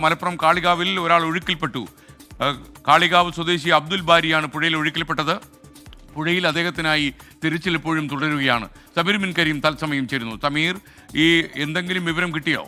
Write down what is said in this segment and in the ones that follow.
മലപ്പുറം കാളികാവിൽ ഒരാൾ ഒഴുക്കിൽപ്പെട്ടു. കാളികാവ് സ്വദേശി അബ്ദുൽ ബാരിയാണ് പുഴയിൽ ഒഴുക്കിൽപ്പെട്ടത്. പുഴയിൽ അദ്ദേഹത്തിനായി തിരച്ചിൽ ഇപ്പോഴും തുടരുകയാണ്. സമീർ ബിൻ കരീം തത്സമയം ചേരുന്നു. സമീർ, ഈ എന്തെങ്കിലും വിവരം കിട്ടിയോ?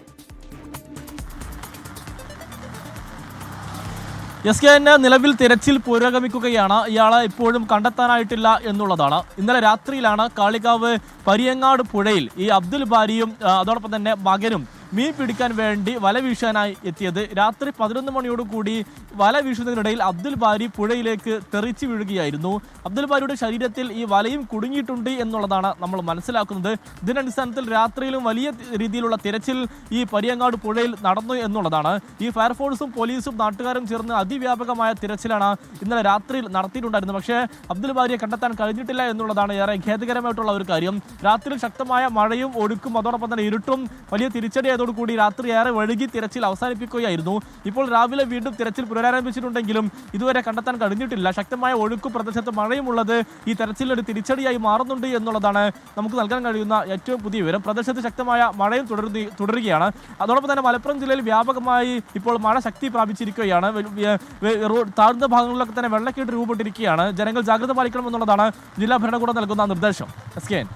എസ് കെ എൻ നിലവിൽ തിരച്ചിൽ പുരോഗമിക്കുകയാണ്. ഇയാളെ ഇപ്പോഴും കണ്ടെത്താനായിട്ടില്ല എന്നുള്ളതാണ്. ഇന്നലെ രാത്രിയിലാണ് കാളികാവ് പരിയങ്ങാട് പുഴയിൽ ഈ അബ്ദുൽ ബാരിയും അതോടൊപ്പം തന്നെ മകനും മീൻ പിടിക്കാൻ വേണ്ടി വല വീശാനായി എത്തിയത്. രാത്രി 11 മണിയോടുകൂടി വല വീശുന്നതിനിടയിൽ അബ്ദുൽ ബാരി പുഴയിലേക്ക് തെറിച്ചു വീഴുകയായിരുന്നു. അബ്ദുൽ ബാരിയുടെ ശരീരത്തിൽ ഈ വലയും കുടുങ്ങിയിട്ടുണ്ട് എന്നുള്ളതാണ് നമ്മൾ മനസ്സിലാക്കുന്നത്. ഇതിന്റെ അടിസ്ഥാനത്തിൽ രാത്രിയിലും വലിയ രീതിയിലുള്ള തിരച്ചിൽ ഈ പരിയങ്ങാട് പുഴയിൽ നടന്നു എന്നുള്ളതാണ്. ഈ ഫയർഫോഴ്സും പോലീസും നാട്ടുകാരും ചേർന്ന് അതിവ്യാപകമായ തിരച്ചിലാണ് ഇന്നലെ രാത്രിയിൽ നടത്തിയിട്ടുണ്ടായിരുന്നത്. പക്ഷേ അബ്ദുൽ ബാരിയെ കണ്ടെത്താൻ കഴിഞ്ഞിട്ടില്ല എന്നുള്ളതാണ് ഏറെ ഖേദകരമായിട്ടുള്ള ഒരു കാര്യം. രാത്രിയിൽ ശക്തമായ മഴയും ഒഴുക്കും അതോടൊപ്പം തന്നെ ഇരുട്ടും വലിയ തിരിച്ചടിയായതോടുകൂടി രാത്രി ഏറെ വൈകി തിരച്ചിൽ അവസാനിപ്പിക്കുകയായിരുന്നു. ഇപ്പോൾ രാവിലെ വീണ്ടും തിരച്ചിൽ പുനരാരംഭിച്ചിട്ടുണ്ടെങ്കിലും ഇതുവരെ കണ്ടെത്താൻ കഴിഞ്ഞിട്ടില്ല. ശക്തമായ ഒഴുക്കും പ്രദേശത്ത് മഴയും ഉള്ളത് ഈ തെരച്ചിലിൽ ഒരു തിരിച്ചടിയായി മാറുന്നുണ്ട് എന്നുള്ളതാണ് നമുക്ക് നൽകാൻ കഴിയുന്ന ഏറ്റവും പുതിയ വിവരം. പ്രദേശത്ത് ശക്തമായ മഴയും തുടരുകയാണ്. അതോടൊപ്പം തന്നെ മലപ്പുറം ജില്ലയിൽ വ്യാപകമായി ഇപ്പോൾ മഴ ശക്തി പ്രാപിച്ചിരിക്കുകയാണ്. താഴ്ന്ന ഭാഗങ്ങളിലൊക്കെ തന്നെ വെള്ളക്കെട്ട് രൂപപ്പെട്ടിരിക്കുകയാണ്. ജനങ്ങൾ ജാഗ്രത പാലിക്കണം എന്നുള്ളതാണ് ജില്ലാ ഭരണകൂടം നൽകുന്ന നിർദ്ദേശം. S K N.